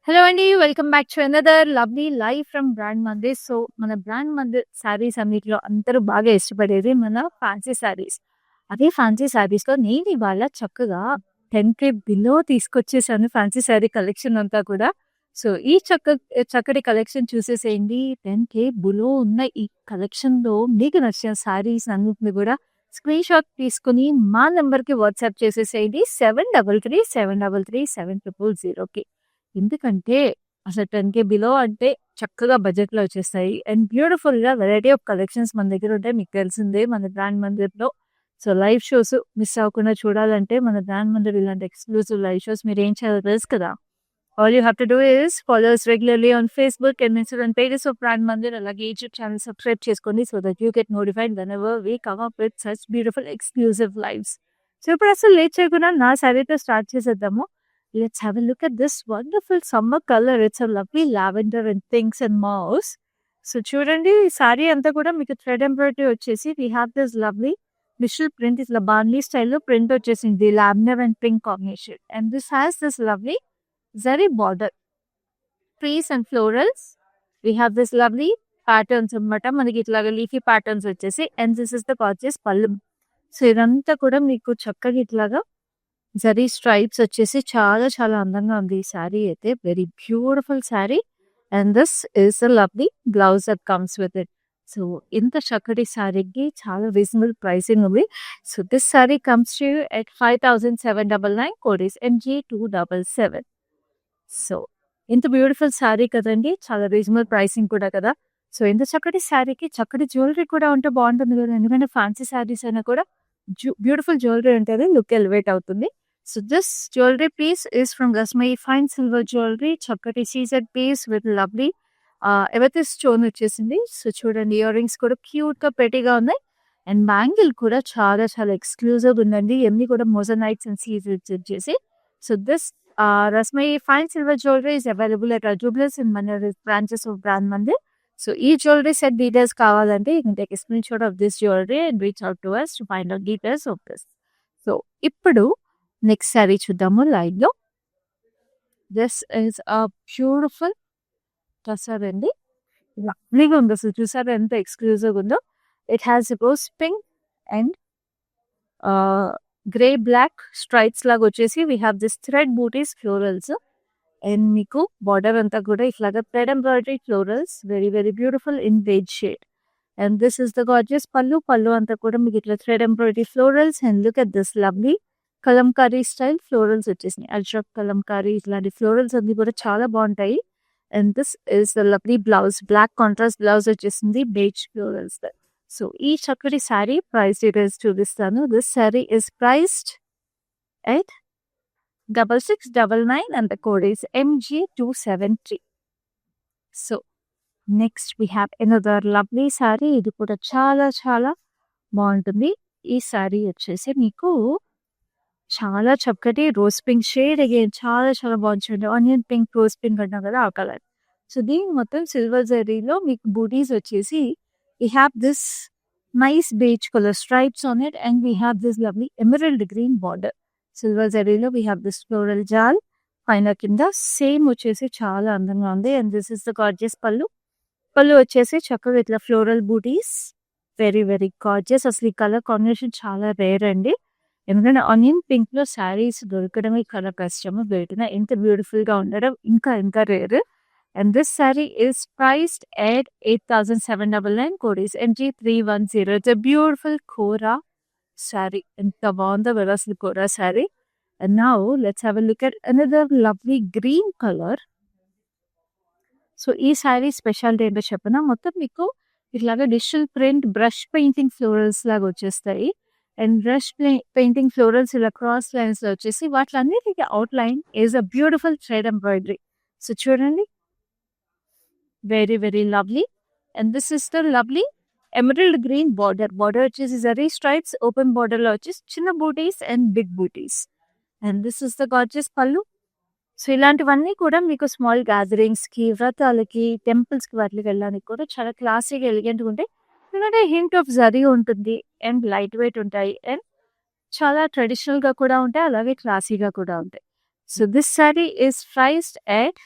Hello అండి. Welcome back to another lovely live from brand Mandir. So, మన brand Mandir saris అన్నిటిలో అందరూ బాగా ఇష్టపడేది మన ఫ్యాన్సీ శారీస్. అదే ఫ్యాన్సీ శారీస్‌లో నేను ఇవాళ చక్కగా 10,000 బిలో తీసుకొచ్చేసాను ఫ్యాన్సీ శారీ కలెక్షన్ అంతా కూడా. సో, ఈ చక్కటి కలెక్షన్ చూసేసేయండి. 10,000 బిలో ఉన్న ఈ కలెక్షన్‌లో మీకు నచ్చిన శారీస్ అన్నిటిని కూడా స్క్రీన్‌షాట్ తీసుకొని మా నంబర్‌కి వాట్సాప్ చేసేసేయండి. 7337337000కి. ఎందుకంటే అసలు 10,000 బిలో అంటే చక్కగా బడ్జెట్‌లో వచ్చేస్తాయి. అండ్ బ్యూటిఫుల్‌గా వెరైటీ ఆఫ్ కలెక్షన్స్ మన దగ్గర ఉంటాయి. మీకు తెలిసిందే మన బ్రాండ్ మందిర్‌లో. సో, లైవ్ షోస్ మిస్ అవ్వకుండా చూడాలంటే మన బ్రాండ్ మందిర్ ఇలాంటి ఎక్స్‌క్లూజివ్ లైవ్ షోస్ మీరేం చేయాలో తెలుసు కదా! All you have to do is follow us regularly on Facebook and Instagram pages of brand Mandir. అలాగే యూట్యూబ్ ఛానెల్ సబ్స్క్రైబ్ చేసుకోండి. So that you get notified whenever we come up with such beautiful exclusive lives. So, ఇప్పుడు అసలు late చేయకుండా నా శారీతో start చేసేద్దాము. Let's have a look at this wonderful summer color. It's a lovely lavender and pinks and mauves. So చూడండి ఈ sorry అంతా కూడా మీకు థ్రెడ్ ఎంబ్రాయిడరీ వచ్చేసి we have this lovely Mitchell print ఇట్లా బాండ్లీ స్టైల్లో ప్రింట్ వచ్చేసింది lavender and pink combination. And this has this lovely zari border trees and florals. We have this lovely patterns అనమాట. మనకి ఇట్లాగా లీఫీ ప్యాటర్న్స్ వచ్చేసి and this is the gorgeous pallu. So ఇదంతా కూడా మీకు చక్కగా ఇట్లాగా జరీ స్ట్రైప్స్ వచ్చేసి చాలా చాలా అందంగా ఉంది ఈ శారీ అయితే. Very beautiful sari. And this is a lovely blouse that comes with it. So ఇంత చక్కటి శారీకి చాలా రీజనబుల్ ప్రైసింగ్ ఉంది. So this sari comes to you at 5799. Code is MG277. So ఇంత బ్యూటిఫుల్ శారీ కదండి. చాలా రీజనబుల్ ప్రైసింగ్ కూడా కదా. సో ఇంత చక్కటి శారీకి చక్కటి జ్యువెలరీ కూడా ఉంటే బాగుంటుంది కదా. ఎందుకంటే ఫ్యాన్సీ శారీస్ అయినా కూడా బ్యూటిఫుల్ జ్యువెలరీ ఉంటేనే లుక్ ఎలివేట్ అవుతుంది. So this jewelry piece is from Rasmai Fine Silver Jewelry. చక్కటి సీజెడ్ పీస్ విత్ లవ్లీ ఎవైతే స్టోన్ వచ్చేసింది. సో చూడండి ఇయర్ రింగ్స్ కూడా క్యూట్ గా పెట్టిగా ఉన్నాయి. అండ్ బ్యాంగిల్ కూడా చాలా చాలా ఎక్స్క్లూజివ్ ఉందండి. ఇవన్నీ కూడా మోజనైట్స్ అండ్ సీజెడ్స్ వచ్చేసి. So this Rasmai Fine Silver Jewelry is available at our Jubilees in మన branches of Brand Mandir. So ఈ జ్యువెలరీ సెట్ డీటెయిల్స్ కావాలంటే you can take a screen shot of this jewellery and reach out to us to find out details of this. So ఇప్పుడు next sari చూద్దాము లైవ్ లో. This is a beautiful tussar అండి. లవ్లీగా ఉంది అసలు. చూసారా ఎంత ఎక్స్క్లూజివ్ ఉందో. It has rose pink and grey black stripes లాగా వచ్చేసి we have this thread buttis florals. And మీకు బార్డర్ అంతా కూడా ఇట్లాగా thread embroidery florals. Very very beautiful in beige shade. And this is the gorgeous pallu అంతా కూడా మీకు ఇట్లా thread embroidery florals. And look at this lovely kalamkari style florals వచ్చేసినాయి. అజ్రక్ కలంకారీ ఇట్లాంటి ఫ్లోరల్స్ అన్ని కూడా చాలా బాగుంటాయి. And this is the lovely blouse. Black contrast blouse వచ్చేసింది బేజ్ ఫ్లోరల్స్. సో ఈ చక్కటి శారీ ప్రైస్ డీటెయిల్స్ చూపిస్తాను. This sari is priced at 6699 and the code is MG273. So next we have another lovely sari. ఇది కూడా చాలా చాలా బాగుంటుంది. ఈ శారీ వచ్చేసి మీకు చాలా చక్కటి రోజ్ పింక్ షేడ్. అగైన్ చాలా చాలా బాగుంటుంది. ఆనియన్ పింక్ రోజ్ పింక్ అంటాం కదా ఆ కలర్. సో దీని మొత్తం సిల్వర్ జరీలో మీకు బూటీస్ వచ్చేసి we have this nice beige colour stripes on it and we have this lovely emerald green border. Silver జరీలో we have this floral jaal పైన కింద సేమ్ వచ్చేసి చాలా అందంగా ఉంది. And this is the gorgeous pallu వచ్చేసి చక్కగా ఇట్లా floral buttis. Very very gorgeous. అసలు ఈ కలర్ కాంబినేషన్ చాలా రేర్ అండి. ఎందుకంటే ఆనియన్ పింక్ లో శారీస్ దొరకడమే చాలా కష్టము. బయటన ఎంత బ్యూటిఫుల్ గా ఉండడం ఇంకా ఇంకా rare. And this sari is priced at 8799. Code is MG310. It's a beautiful kora sari. ఎంత బాగుందో కదా అసలు kora sari. And now let's have a look at another lovely green colour. So ఈ శారీ స్పెషాలిటీ ఏంటో చెప్పనా. మొత్తం మీకు ఇట్లాగా digital print brush painting florals లాగా వచ్చేస్తాయి. అండ్ బ్రష్ పెయింటింగ్ ఫ్లోరల్స్ ఇలా క్రాస్ లైన్స్ లో వచ్చేసి వాటిలన్నిటికీ outline is a beautiful thread embroidery. So చూడండి very very lovely. And this is the lovely emerald green border వచ్చేసి జరీ స్ట్రైప్స్ ఓపెన్ బార్డర్ లో వచ్చేసి చిన్న buttis and big buttis. And this is the gorgeous pallu. So ఇలాంటివన్నీ కూడా మీకు స్మాల్ గ్యాదరింగ్స్ కి వ్రతాలకి temples కి వాటికి వెళ్ళడానికి కూడా చాలా క్లాసీగా ఎలిగెంట్గా ఉంటాయి. ఎందుకంటే హింట్ ఆఫ్ జరీ ఉంటుంది అండ్ లైట్ వెయిట్ ఉంటాయి అండ్ చాలా ట్రెడిషనల్ గా కూడా ఉంటాయి అలాగే క్లాసీగా కూడా ఉంటాయి. So this sari is priced at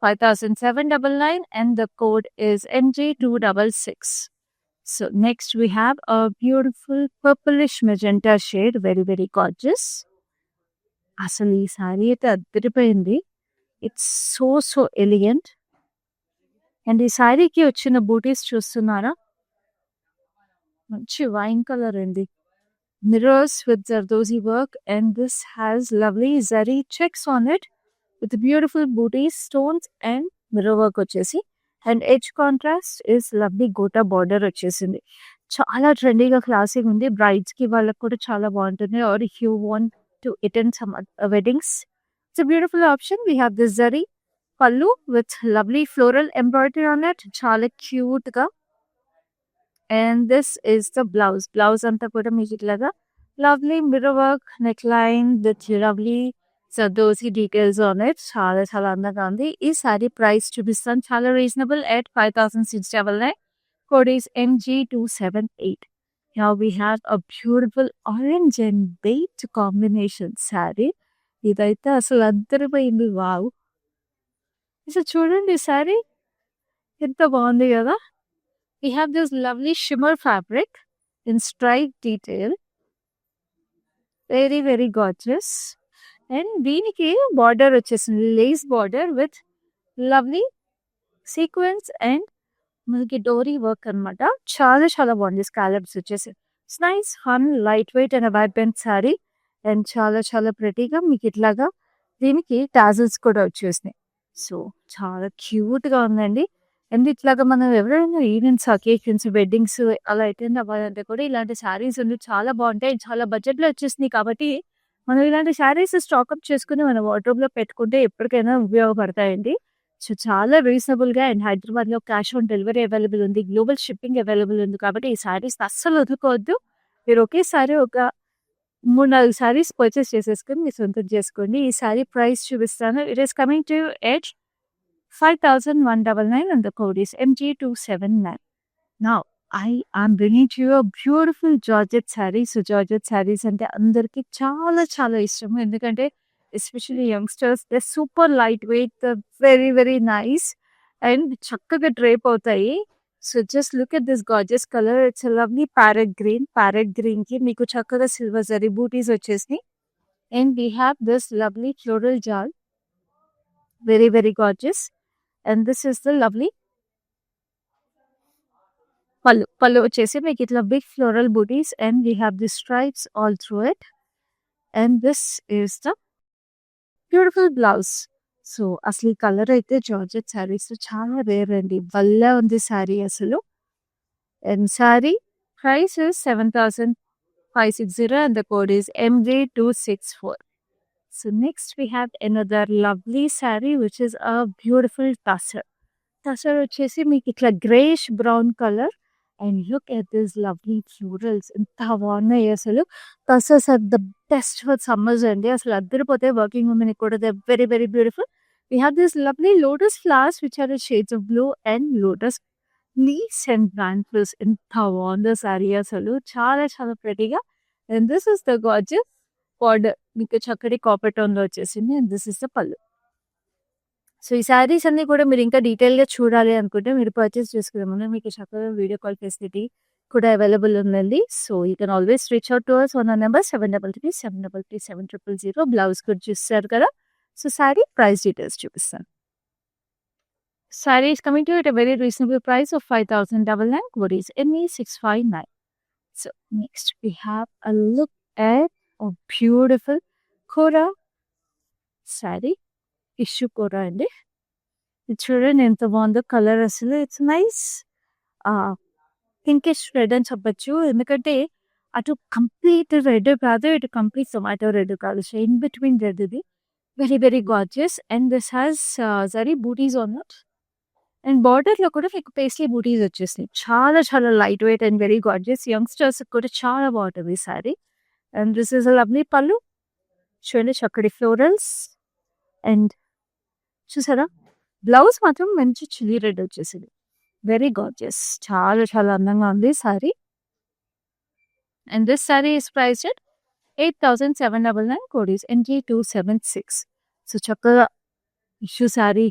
5799 and the code is MG266. So next we have a beautiful purplish magenta shade, very very gorgeous. అసలు ఈ సారీ అయితే అద్దరిపోయింది. It's so elegant. అండ్ ఈ సారీకి వచ్చిన బూటీస్ చూస్తున్నారా, మంచి వైన్ కలర్ అండి. Mirrors with zardozi work and this has lovely zari checks on it with beautiful buttis, stones and mirror work వచ్చేసి. And edge contrast is lovely gota border వచ్చేసింది. చాలా ట్రెండీగా క్లాసిక్ ఉంది. బ్రైడ్స్కి వాళ్ళకి కూడా చాలా బాగుంటుంది. Or if you want to attend some weddings, it's a beautiful option. We have this zari pallu with lovely floral embroidery on it, చాలా క్యూట్ గా. And this is the blouse. Blouse అంతా కూడా మీకు ఇట్లాగా lovely mirror work, neckline with lovely zardozi details on it. చాలా చాలా అందంగా ఉంది. ఈ సారీ ప్రైస్ చూపిస్తాను, చాలా reasonable at 5699. Code is MG278. Now we have a beautiful orange and beige combination saree. ఇదైతే అసలు అద్దరిపోయింది. వావ్, అసలు చూడండి సారీ ఎంత బాగుంది కదా. We have this lovely shimmer fabric in stripe detail. Very very gorgeous. And దీనికి బార్డర్ వచ్చేసింది, lace border with lovely sequence and మనకి డోరీ వర్క్ అనమాట. చాలా చాలా బాగుంది. స్కాలప్స్ వచ్చేసి it's nice, fun, light weight and vibrant sorry. And చాలా చాలా ప్రెటీగా మీకు ఇట్లాగా దీనికి టాజల్స్ కూడా వచ్చేసినాయి. సో చాలా క్యూట్గా ఉందండి. అండ్ ఇట్లాగా మనం ఎవరైనా ఈవెంట్స్, అకేషన్స్, వెడ్డింగ్స్ అలా అటెండ్ అవ్వాలంటే కూడా ఇలాంటి శారీస్ ఉండి చాలా బాగుంటాయి. చాలా బడ్జెట్లో వచ్చేసినాయి కాబట్టి మనం ఇలాంటి శారీస్ స్టాకప్ చేసుకుని మన వార్డ్రోబ్లో పెట్టుకుంటే ఎప్పటికైనా ఉపయోగపడతాయండి. సో చాలా రీజనబుల్గా. అండ్ హైదరాబాద్లో క్యాష్ ఆన్ డెలివరీ అవైలబుల్ ఉంది, గ్లోబల్ షిప్పింగ్ అవైలబుల్ ఉంది. కాబట్టి ఈ శారీస్ అస్సలు వదులుకోవద్దు. మీరు ఒకేసారి ఒక 3-4 శారీస్ పర్చేస్ చేసేసుకొని మీ సొంతం చేసుకోండి. ఈ శారీ ప్రైస్ చూపిస్తాను. It is coming to at 5199 and the code is MG279. Now I am bringing to you a beautiful Georgette saree. So Georgette sarees అంటే అందరికి చాలా చాలా ఇష్టము. ఎందుకంటే especially youngsters, they super light weight, very very nice and చక్కగా drape అవుతాయి. So just look at this gorgeous colour. It's lovely parrot green. Parrot green కి మీకు చక్కగా సిల్వర్ జరీ బూటీస్ వచ్చేసి. And we have this lovely floral jaal, very very gorgeous. And this is the lovely pallu. Pallu వచ్చేసి మీకు ఇట్లా big floral buttis and we have the stripes all through it. And this is the beautiful blouse. So అసలు ఈ colour అయితే georgette saris చాలా rare అండి. భలే ఉంది శారీ అసలు. And sari price is 7560 and the code is MG264. So next we have another lovely saree which is a beautiful tussar. Tussar వచ్చేసి మీకు ఇట్లా greyish brown colour. And look at this lovely florals, ఎంత బాగున్నాయి అసలు. Tussars are the best for summers అండి. అసలు అద్దరిపోతే working women కూడా they very very beautiful. We have this lovely lotus flowers which are shades of blue and lotus leaves and branches. ఎంత బాగుందో సారీ అసలు, చాలా చాలా ప్రెటీగా. And this is the gorgeous border, మీకు చక్కటి కాపర్ టోన్ లో వచ్చేసింది. అండ్ దిస్ ఇస్ ద పల్లు. సో ఈ శారీస్ అన్ని కూడా మీరు ఇంకా డీటెయిల్గా చూడాలి అనుకుంటే మీరు పర్చేస్ చేసుకునే ముందు మీకు చక్కగా వీడియో కాల్ ఫెసిలిటీ కూడా అవైలబుల్ ఉందండి. So you can always reach out to us on our number 7337337000. Blouse కూడా చూస్తారు కదా. సో శారీ ప్రైస్ డీటెయిల్స్ చూపిస్తాను. Sari is coming to at a very reasonable price of 5099. Code is ME659. So next we have a look at a beautiful kora sari. Tissue kora అండి. ఇది చూడండి ఎంత బాగుందో colour అసలు. ఇట్స్ నైస్ పింకిష్ రెడ్ అని చెప్పచ్చు. ఎందుకంటే అటు కంప్లీట్ రెడ్ కాదు, ఇటు కంప్లీట్ టొమాటో రెడ్ కాదు. సో ఇన్ బిట్వీన్ రెడ్ ఇది. Very very gorgeous. And this has zari buttis on it. And బార్డర్లో కూడా మీకు పేస్లీ బూటీస్ వచ్చేసినాయి. చాలా చాలా light weight and very gorgeous. Youngsters కూడా చాలా బాగుంటుంది ఈ sari. And this is a lovely pallu. చూడండి చక్కటి ఫ్లోరల్స్. అండ్ చూసారా బ్లౌజ్ మాత్రం మంచి చిల్లీ రెడ్ వచ్చేసింది. వెరీ గార్జియస్, చాలా చాలా అందంగా ఉంది sari. And this sari is priced at 8799. Code is MG276. So చక్కగా ఇష్యూ శారీ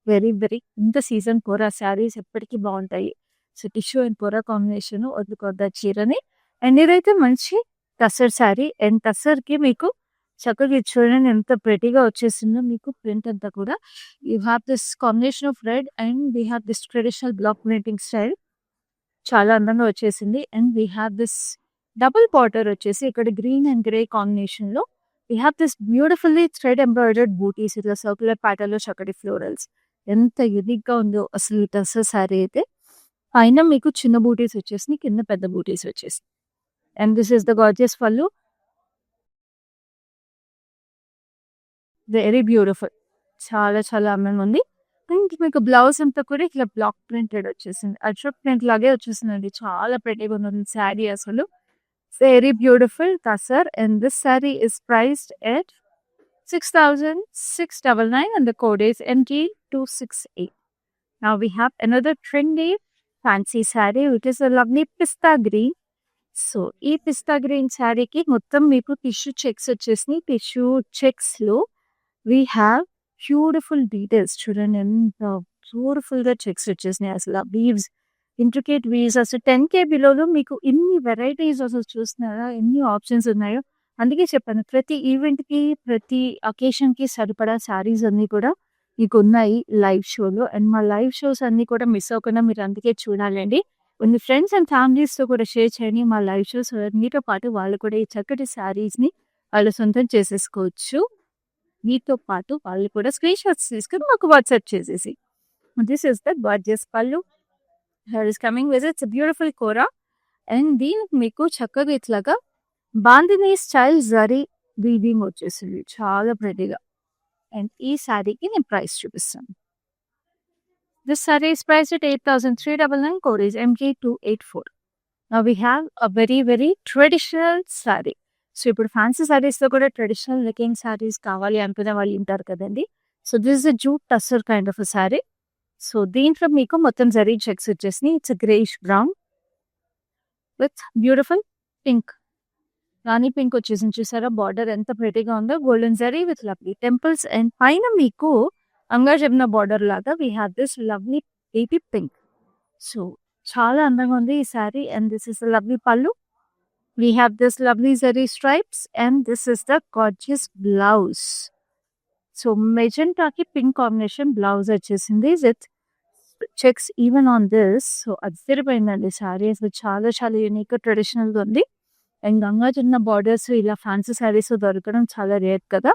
వెరీ వెరీ ఇంత సీజన్ కోరా శారీస్ ఎప్పటికీ బాగుంటాయి. So tissue and kora combination వద్దుకొద్ద చీరని. అండ్ ఇదైతే మంచి టసర్ శారీ. అండ్ టసర్కి మీకు చక్కగా ఇది చూడండి ఎంత ప్రెటీగా వచ్చేసిందో మీకు ప్రింట్ అంతా కూడా. You have this combination of red and we have this traditional block printing style. చాలా అందంగా వచ్చేసింది. And we have this double border వచ్చేసి ఇక్కడ గ్రీన్ అండ్ గ్రే కాంబినేషన్ లో we have this beautifully thread embroidered buttis ఇట్లా circular pattern లో చక్కటి florals. ఎంత యూనిక్ గా ఉందో అసలు టసర్ శారీ అయితే. పైన మీకు చిన్న బూటీస్ వచ్చేసి కింద పెద్ద బూటీస్ వచ్చేసి. And this is the gorgeous pallu. Very beautiful. చాలా చాలా అందంగా ఉంది. అండ్ మీకు బ్లౌజ్ అంతా కూడా ఇట్లా బ్లాక్ ప్రింటెడ్ వచ్చేసింది. అజ్రక్ ప్రింట్ లాగే వచ్చేసిందండి. చాలా ప్రెటీగా ఉంది శారీ అసలు. Very beautiful tussar. And this sari is priced at 6,699 and the code is MG268. Now we have another trendy fancy saree which is a lovely pista green. So ఈ పిస్తా గ్రీన్ శారీకి మొత్తం మీకు టిష్యూ చెక్స్ వచ్చేసినాయి. టిష్యూ చెక్స్ లో we have beautiful details. చూడండి ఎంత beautiful గా checks వచ్చేసినాయి. అసలు వీవ్స్, ఇంట్రికేట్ వీవ్స్. అసలు 10K బిలోలో మీకు ఇన్ని వెరైటీస్ అసలు చూస్తున్నారా, ఎన్ని ఆప్షన్స్ ఉన్నాయో. అందుకే చెప్పాను ప్రతి ఈవెంట్ కి ప్రతి అకేషన్ కి సరిపడా శారీస్ అన్ని కూడా మీకు ఉన్నాయి లైవ్ షోలో. అండ్ మా లైవ్ షోస్ అన్ని కూడా మిస్ అవ్వకుండా మీరు అందుకే చూడాలండి. కొన్ని ఫ్రెండ్స్ అండ్ ఫ్యామిలీస్తో కూడా షేర్ చేయండి మా లైవ్ షోస్. మీతో పాటు వాళ్ళు కూడా ఈ చక్కటి శారీస్ని వాళ్ళు సొంతం చేసేసుకోవచ్చు. మీతో పాటు వాళ్ళు కూడా స్క్రీన్ షాట్స్ తీసుకుని మాకు వాట్సాప్ చేసేసి. This is the gorgeous pallu. Here is coming with its beautiful kora. And దీనికి మీకు చక్కగా ఇట్లాగా బాందినీ స్టైల్ జరీ వీవింగ్ వచ్చేసింది చాలా ప్రెటీగా. అండ్ ఈ శారీకి నేను ప్రైస్ చూపిస్తాను. This saree is priced at 8,399. Code is MG284. Now we have a very very traditional saree. So ఇప్పుడు ఫ్యాన్సీ శారీస్లో కూడా ట్రెడిషనల్ లుకింగ్ శారీస్ కావాలి అనుకునే వాళ్ళు ఉంటారు కదండి. So this is a jute tussar kind of a sari. So దీంట్లో మీకు మొత్తం జరీ చెక్స్ వచ్చేసి it's greyish brown with beautiful pink. Rani pink వచ్చేసింది చూసారా. బార్డర్ ఎంత ప్రెటీగా ఉందో. Golden zari with lovely temples. And పైన మీకు అంగా చెప్పిన బార్డర్ లాగా we have this lovely baby pink. So చాలా అందంగా ఉంది ఈ sari. And this is lovely pallu. We have this lovely zari stripes. And this is the gorgeous blouse. So మెజెంటాకి పింక్ కాంబినేషన్ బ్లౌజ్ వచ్చేసింది with checks even on this. So అదిరిపోయిందండి శారీ. అసలు చాలా చాలా యూనిక్ ట్రెడిషనల్గా ఉంది. అండ్ గంగా చిన్న బార్డర్స్ ఇలా ఫ్యాన్సీ శారీస్ దొరకడం చాలా రేర్ కదా.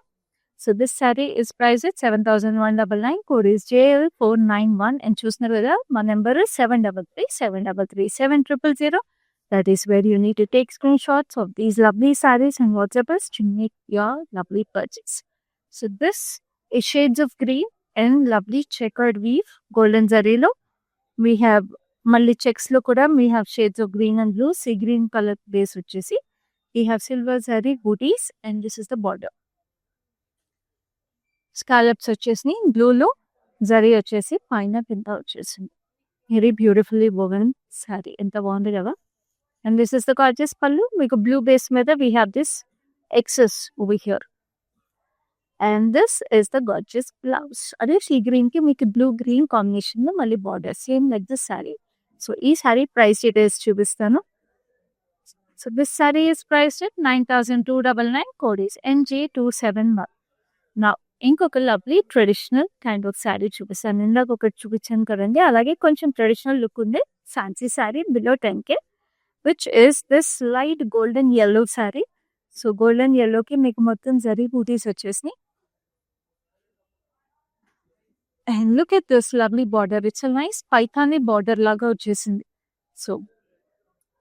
So this saree is priced at 7,199. Code is JL491. And చూస్తున్నారు కదా మా number 733-733-7000. That is where you need to take screenshots of these lovely sarees and WhatsApp us to make your lovely purchase. So this is shades of green and lovely checkered weave. Golden zarilo. We have మళ్ళీ checks లో కూడా we have shades of green and blue. Sea green color base వచ్చేసి we have silver zari booties. And this is the border. Scallops వచ్చేసి బ్లూలో జరీ వచ్చేసి పైన కింద వచ్చేసింది. Very beautifully woven sari. ఎంత బాగుంది కదా. And this is the gorgeous పళ్ళు. మీకు బ్లూ బేస్ మీద we have this excess over here. And this is the gorgeous blouse. అదే సీ గ్రీన్ కి మీకు బ్లూ గ్రీన్ కాంబినేషన్ లో మళ్ళీ border same like this sari. So ఈ శారీ ప్రైస్ డీటెయిల్స్ చూపిస్తాను. So this sari is priced at 9,299. Code is NG271. నా ఇంకొక lovely traditional kind of sari చూపిస్తాను. ఇందాక ఒకటి చూపించాను కదండి. అలాగే కొంచెం ట్రెడిషనల్ లుక్ ఉంది fancy sari below 10K which is this light golden yellow sari. So golden yellowకి మీకు మొత్తం జరీ బూటీస్ వచ్చేసినాయి. And look at this lovely border. It's nice paithani border లాగా వచ్చేసింది. సో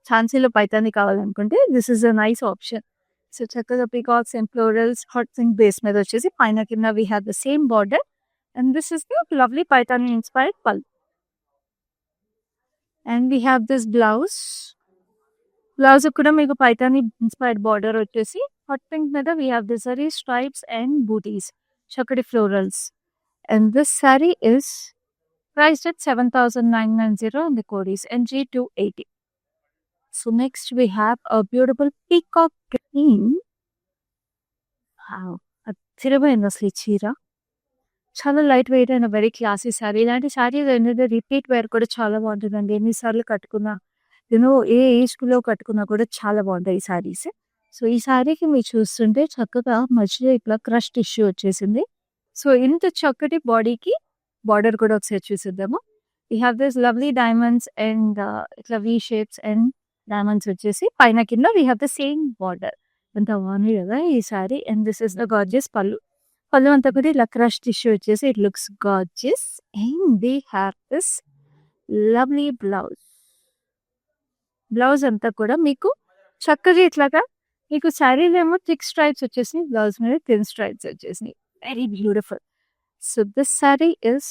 ఫ్యాన్సీలో పైథానీ కావాలనుకుంటే this is a nice option. So చక్కగా peacocks and florals hot pink base మీద వచ్చేసి పైన కింద we have the same border. And this is the lovely paithani inspired pallu. And we have this blouse. Blouse కూడా మీకు పైథానీ ఇన్స్పైర్డ్ బార్డర్ వచ్చేసి hot pink మీద we have this zari stripes and buttis చక్కటి florals. And this sari is priced at 7,990 and the code is NG280. So next we have a beautiful peacock green. Wow, అదిరిపోయింది అసలు ఈ చీర. చాలా light weight and very classy sari. ఇలాంటి శారీస్ ఏంటంటే repeat wear కూడా చాలా బావుంటుందండి. ఎన్ని సార్లు కట్టుకున్నా, ఏ ఏజ్‌లో కట్టుకున్నా కూడా చాలా బావుంటాయి ఈ శారీస్. సో, ఈ శారీకి మీరు చూస్తుంటే చక్కగా మధ్యలో ఇట్లా క్రష్ టిష్యూ వచ్చేసింది. సో, ఇంత చక్కటి బాడీకి బార్డర్ కూడా ఒకసారి చూసేద్దాము. We have this lovely diamonds and ఇట్లా వి షేప్స్ అండ్ డైమండ్స్ వచ్చేసి పైన కింద we have the same border. ఎంత బాగుంది కదా ఈ sari. And this is the gorgeous పల్లు. పళ్ళు అంతా కూడా ఇలా క్రష్ టిష్యూ వచ్చేసి it looks gorgeous. And they have this lovely blouse. Blouse అంతా కూడా మీకు చక్కగా ఇట్లాగా మీకు శారీలేమో థిక్ స్ట్రైప్స్ వచ్చేసినాయి. బ్లౌజ్ మీద థిన్ స్ట్రైప్స్ వచ్చేసినాయి. Very beautiful. So this sari is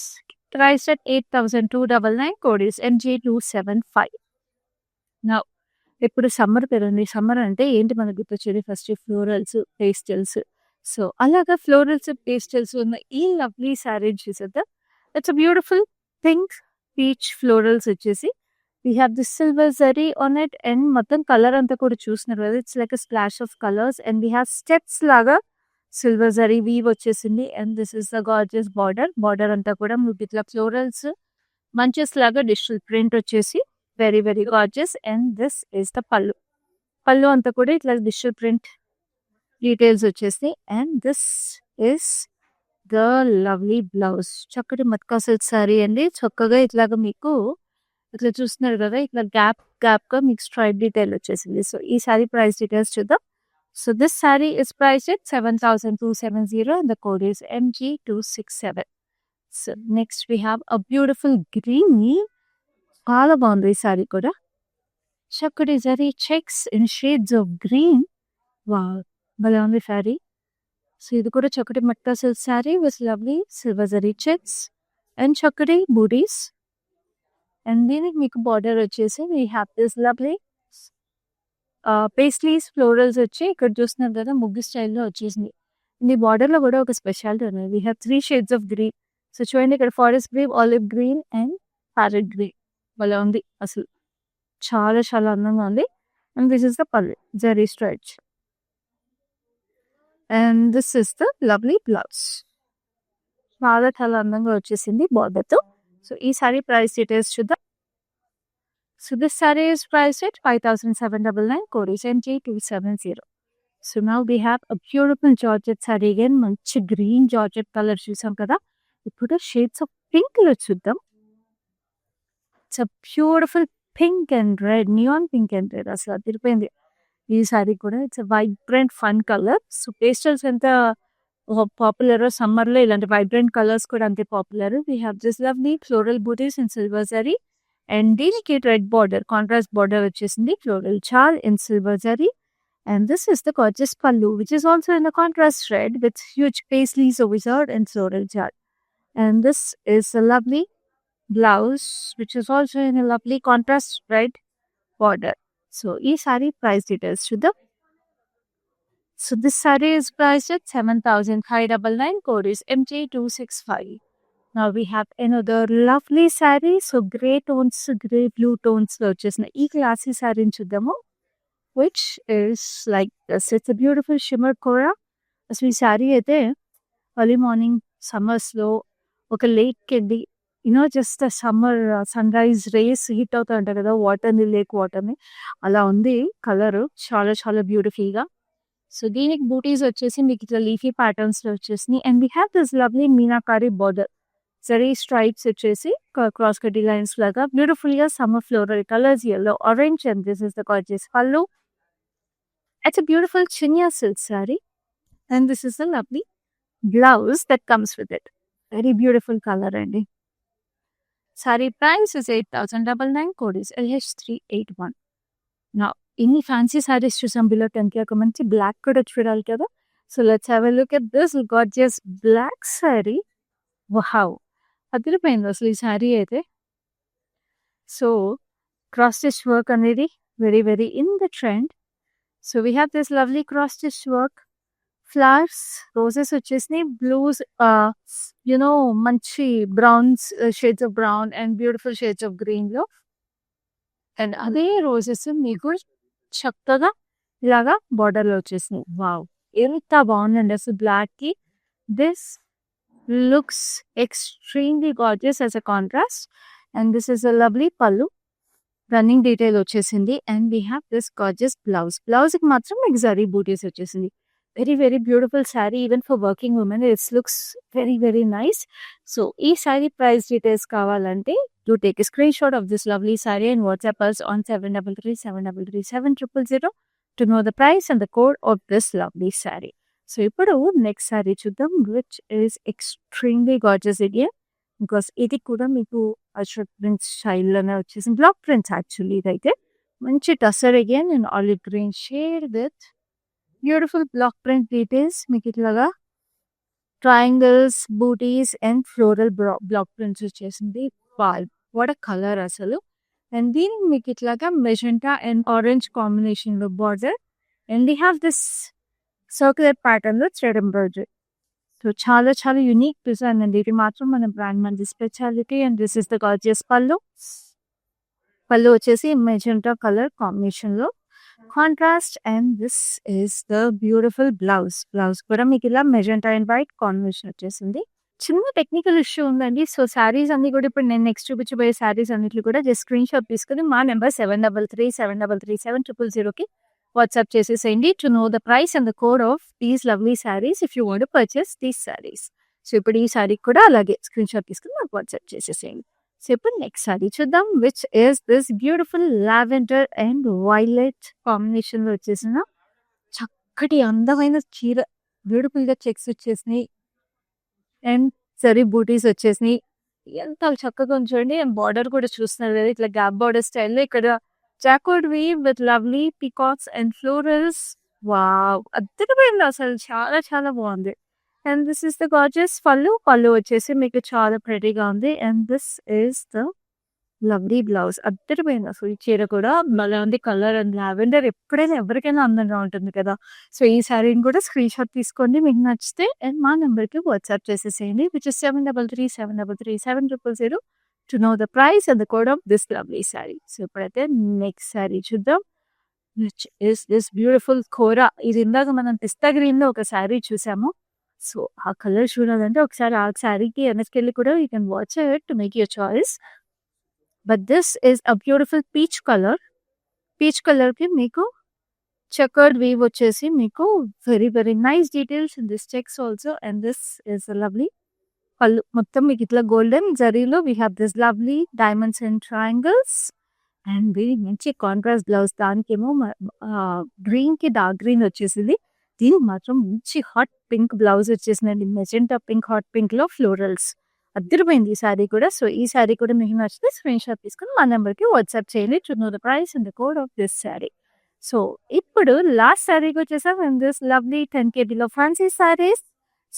priced at 8,299. Code is MG275. Now ఇప్పుడు సమ్మర్ కదండి. సమ్మర్ అంటే ఏంటి మనకు గుర్తొచ్చేది? First florals, pastels. సో అలాగా ఫ్లోరల్స్, పేస్టల్స్ ఉన్న ఈ లవ్లీ శారీ చూసేద్దాం. It's a beautiful pink peach florals వచ్చేసి we have this silver zari on it. And మొత్తం కలర్ అంతా కూడా చూస్తున్నారు కదా, it's like a splash of colours. And we have steps లాగా సిల్వర్ జరీ వీవ్ వచ్చేసింది. And this is the gorgeous border. Border అంతా కూడా మీకు ఇట్లా ఫ్లోరల్స్ మంచెస్ లాగా డిజిటల్ ప్రింట్ వచ్చేసి very very gorgeous. And this is the పల్లు. పల్లు అంతా కూడా ఇట్లా డిజిటల్ ప్రింట్ డీటెయిల్స్ వచ్చేసి. And this is the lovely blouse. చక్కటి మత్కా సిల్క్ శారీ అండి. చక్కగా ఇట్లాగా మీకు ఇట్లా చూస్తున్నారు కదా, ఇట్లా గ్యాప్గా మీకు స్ట్రైప్ డీటెయిల్ వచ్చేసింది. సో ఈ శారీ ప్రైస్ డీటెయిల్స్ చూద్దాం. So this sari is priced at 7,270 and the code is MG267. So next we have a beautiful green. చాలా బాగుంది ఈ శారీ కూడా. చక్కటి zari checks in shades of green. Wow, భలే ఉంది శారీ. సో ఇది కూడా చక్కటి matka silk sari with lovely silver zari checks and చక్కటి బూటీస్. అండ్ దీనికి మీకు బార్డర్ వచ్చేసి we have this lovely paisleys florals వచ్చి ఇక్కడ చూస్తున్నారు కదా, ముగ్గు స్టైల్లో వచ్చేసింది. ఈ బార్డర్లో కూడా ఒక స్పెషాలిటీ ఉంది. We have 3 shades of green. So చూడండి, ఇక్కడ forest green, olive green and parrot green. భలే ఉంది అసలు. చాలా చాలా అందంగా ఉంది. And this is the pallu zari stretch. And this is the lovely blouse. చాలా చాలా అందంగా వచ్చేసింది బార్డర్తో. సో ఈ సారీ ప్రైస్ డీటెయిల్స్ చూద్దాం. So this sari is priced at 5,799. Code is MG270. So now we have a beautiful georgette sari. Again మంచి గ్రీన్ జార్జెట్ కలర్ చూసాం కదా. ఇప్పుడు షేడ్స్ ఆఫ్ పింక్ లో చూద్దాం. It's a beautiful pink and red, neon pink and red. అసలు అదిరిపోయింది ఈ సారీ కూడా. It's a vibrant fun colour. So pastels ఎంత పాపులర్ సమ్మర్లో, ఇలాంటి వైబ్రెంట్ కలర్స్ కూడా అంతే popular. We have this lovely floral buttis in silver zari. And దీనికి రెడ్ బార్డర్, కాంట్రాస్ట్ బార్డర్ వచ్చేసింది. Floral jaal in silver zari. And this is the gorgeous pallu, which is also in the contrast red with huge paisleys over here and floral jar. And this is a lovely blouse, which is also in a lovely contrast red border. So, this saree price details to the. So, this saree is priced at 7,599. Code is MJ265. Now, we have another lovely saree. So, grey tones, grey blue tones. So, just a classy saree in Chudamo, which is like this. It's a beautiful shimmer kora. అసలు ఈ శారీ అయితే early morning సమ్మర్స్లో ఒక లేక్కి వెళ్ళి just summer sunrise rays hit అవుతా ఉంటాయి కదా, వాటర్ని, లేక్ వాటర్ని, అలా ఉంది కలర్. చాలా చాలా బ్యూటిఫుల్గా. సో దీనికి బూటీస్ వచ్చేసి మీకు ఇట్లా లీఫీ ప్యాటర్న్స్లో వచ్చేసినాయి. And we have this lovely meenakari border, zari stripes వచ్చేసి క్రాస్ కటీ లైన్స్ లాగా బ్యూటిఫుల్గా summer floral colours, yellow, orange. And this is the gorgeous pallu. It's a beautiful chinya silk saree. And this is the lovely blouse that comes with it. Very beautiful color అండి. Saree price is 8,099. Code is LH381. Now, ఇన్ని fancy saris చూసాం. Below 10K ఒక మంచి black కూడా చూడాలి కదా. So let's have a look at this gorgeous black sari. Wow, అదిరిపోయింది అసలు ఈ సారీ అయితే. సో క్రాస్ స్టిచ్ వర్క్ అనేది very very in the trend. So we have this lovely cross stitch work, flowers, roses వచ్చేసినాయి, బ్లూస్, మంచి browns, shades of brown and beautiful shades of గ్రీన్లో. And అదే roses మీకు చక్కగా ఇలాగా బార్డర్లో వచ్చేసినాయి. వావ్, ఎంత బాగుందండి అసలు బ్లాక్కి. This looks extremely gorgeous as a contrast. And this is a lovely pallu. Running detail వచ్చేసింది. And we have this gorgeous blouse. Blouse కి మాత్రం మీకు జరీ బూటీస్ వచ్చేసింది. Very, very beautiful saree even for working women. It looks very, very nice. So, ఈ saree price details కావాలంటే do take a screenshot of this lovely saree and WhatsApp us on 7337337000 to know the price and the code of this lovely saree. So, ఇప్పుడు next saree చూద్దాం, which is extremely gorgeous again. Because ఇది కూడా మీకు Ashraf prints స్టైల్లోనే వచ్చేసింది. Block prints actually ఇదైతే మంచి tussar again and olive green shade with beautiful black print details. మీకు ఇట్లాగా triangles, buttis and floral black prints వచ్చేసింది. వాట్ అ కలర్ అసలు. అండ్ దీనికి మీకు ఇట్లాగా మెజెంటా అండ్ ఆరెంజ్ కాంబినేషన్లో border and we have this circular ప్యాటర్న్లో థ్రెడ్ ఎంబ్రాయిడరీ. సో చాలా చాలా యూనిక్ డిజైన్ అండి. ఇది మాత్రం మన బ్రాండ్ మంది speciality. And this is the gorgeous pallu. Pallu వచ్చేసి మెజెంటా కలర్ కాంబినేషన్లో contrast. And this is the beautiful blouse. Blouse కూడా మీకు ఇలా మెజెంటా అండ్ వైట్ కాంబినేషన్ వచ్చేసింది. చిన్న టెక్నికల్ ఇష్యూ ఉందండి. సో శారీస్ అన్ని కూడా ఇప్పుడు నేను నెక్స్ట్ చూపించబోయే శారీస్ అన్నిట్లు కూడా జస్ట్ స్క్రీన్ షాట్ తీసుకుని మా నెంబర్ 7337337000కి వాట్సాప్ చేసేసేయండి to know the price and the code of these lovely saris if you want purchase these saris. So ఇప్పుడు ఈ శారీ కూడా అలాగే స్క్రీన్ షాట్ తీసుకుని మాకు వాట్సాప్ చేసేసేయండి. సో ఇప్పుడు నెక్స్ట్ శారీ చూద్దాం, which is this beautiful lavender and violet కాంబినేషన్లో వచ్చేసిన చక్కటి అందమైన చీర. బ్యూటిఫుల్గా చెక్స్ వచ్చేసినాయి అండ్ సరీ బూటీస్ వచ్చేసినాయి. ఎంత చక్కగా ఉంచండి. అండ్ బార్డర్ కూడా చూస్తున్నారు కదా ఇట్లా గ్యాప్ బార్డర్ స్టైల్లో ఇక్కడ jacquard weave with lovely peacocks and florals. Wow, అద్భుతమైంది అసలు. చాలా చాలా బాగుంది. And this is the gorgeous pallu. Pallu వచ్చేసి మీకు చాలా ప్రెటీగా ఉంది. And this is the lovely blouse. అద్భుతమైంది అసలు. ఈ చీర కూడా భలే ఉంది. కలర్ అండ్ లావెండర్ ఎప్పుడైనా ఎవరికైనా అందంగా ఉంటుంది కదా. సో ఈ శారీని కూడా స్క్రీన్ షాట్ తీసుకోండి మీకు నచ్చితే అండ్ మా నెంబర్కి వాట్సాప్ చేసేసేయండి which is 7337337000 to know the price and the code of this lovely saree. So ఇప్పుడైతే నెక్స్ట్ శారీ చూద్దాం, విచ్ ఇస్ దిస్ బ్యూటిఫుల్ కోరా. ఇది ఇందాక మనం పిస్తా గ్రీన్ లో ఒక శారీ చూసాము. సో ఆ కలర్ చూడాలంటే ఒకసారి ఆ శారీకి వెనక్కి కూడా you can watch it to make your choice. But this is a beautiful peach colour. Peach కలర్కి మీకు చెకర్డ్ వీవ్ వచ్చేసి మీకు very very nice details in this checks also. And this is lovely pallu. మొత్తం మీకు ఇట్లా గోల్డెన్ జరీలో we have this lovely diamonds and triangles and very మంచి contrast blouse. దానికేమో గ్రీన్కి డార్క్ గ్రీన్ వచ్చేసింది. దీనికి మాత్రం మంచి హాట్ పింక్ బ్లౌజ్ వచ్చేసిందండి. మెజెంటా పింక్, హాట్ పింక్లో ఫ్లోరల్స్. అద్దరిపోయింది ఈ శారీ కూడా. సో ఈ శారీ కూడా మీకు నచ్చితే స్క్రీన్ షాట్ తీసుకుని మా నెంబర్కి వాట్సాప్ చేయండి to know the price and the code of this sari. So ఇప్పుడు లాస్ట్ శారీకి వచ్చేసాం. అండ్ దిస్ లవ్లీ 10 kgలో ఫ్యాన్సీ శారీస్.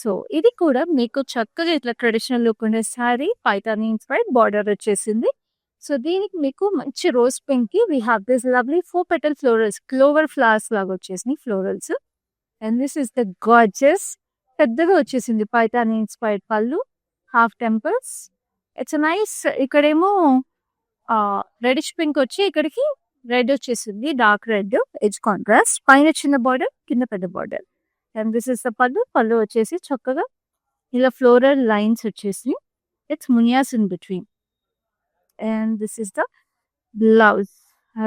సో ఇది కూడా మీకు చక్కగా ఇట్లా ట్రెడిషనల్ లుక్ ఉండే శారీ. పైతాని ఇన్స్పైర్డ్ బార్డర్ వచ్చేసింది. సో దీనికి మీకు మంచి రోజ్ పింక్ కి we have this lovely 4 petal florals, clover flowers లాగా వచ్చేసినాయి florals. And this is the gorgeous. పెద్దగా వచ్చేసింది Paithani inspired pallu, half temples. It's nice. ఇక్కడేమో రెడిష్ పింక్ వచ్చి ఇక్కడికి రెడ్ వచ్చేసింది, డార్క్ రెడ్ ఎడ్జ్ కాంట్రాస్ట్. పైన చిన్న బార్డర్, కింద పెద్ద border. And this is the పళ్ళు. పళ్ళు వచ్చేసి చక్కగా ఇలా ఫ్లోరల్ లైన్స్ వచ్చేసి it's మునియాస్ in between. And this is the blouse.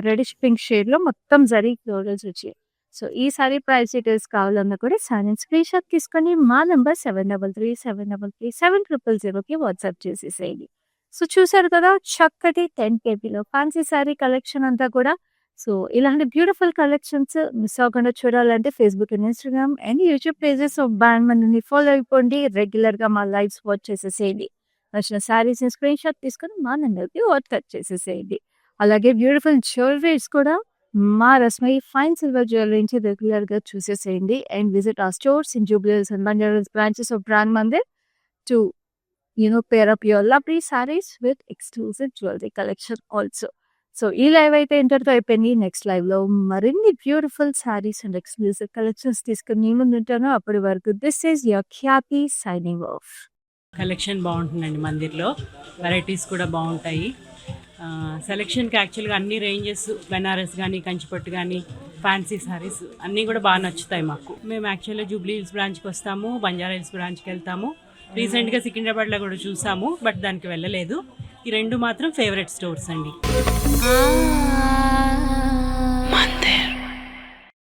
Reddish pink షేడ్లో మొత్తం జరీ ఫ్లోరల్స్ వచ్చాయి. సో ఈ సారీ ప్రైస్ డీటెయిల్స్ కావాలన్నా కూడా సారీ స్క్రీన్ షాట్ తీసుకొని మా నెంబర్ 7337337000కి వాట్సాప్ చేసేసేయండి. సో చూసారు కదా చక్కటి 10 kgలో ఫ్యాన్సీ శారీ కలెక్షన్ అంతా కూడా. సో ఇలాంటి బ్యూటిఫుల్ కలెక్షన్స్ మిస్ అవ్వకుండా చూడాలంటే Facebook and Instagram and YouTube pages of brand మనని ఫాలో అయిపోండి. రెగ్యులర్గా మా లైవ్స్ వాచ్ చేసేసేయండి. నచ్చిన శారీస్ని స్క్రీన్ షాట్ తీసుకొని మా నెంబర్కి వాట్సాప్ చేసేసేయండి. అలాగే బ్యూటిఫుల్ జ్యువెలరీస్ కూడా మా రస్మై ఫైన్ సిల్వర్ జ్యువెలరీ నుంచి రెగ్యులర్గా చూసేసేయండి. And visit our stores in Jubilee Hills and Banjara Hills branches of Brand Mandir to pair up your lovely sarees with exclusive jewelry collection also. So ఈ live అయితే ఇంటర్తో అయిపోయింది. Next లైవ్లో మరిన్ని beautiful saris and exclusive collections తీసుకుని మీ ముందు ఉంటాను. అప్పటి వరకు this is your Khyati signing off. Collection బాగుంటుందండి మందిర్లో. వెరైటీస్ కూడా బాగుంటాయి. సెలెక్షన్కి యాక్చువల్గా అన్ని రేంజెస్, బెనారస్ కానీ, కంచిపట్టు కానీ, ఫ్యాన్సీ సారీస్ అన్నీ కూడా బాగా నచ్చుతాయి మాకు. మేము యాక్చువల్గా జూబ్లీ హిల్స్ బ్రాంచ్కి వస్తాము, బంజారా హిల్స్ బ్రాంచ్కి వెళ్తాము. రీసెంట్గా సికింద్రాబాద్లో కూడా చూసాము, బట్ దానికి వెళ్ళలేదు. ఈ రెండు మాత్రం ఫేవరెట్ స్టోర్స్ అండి.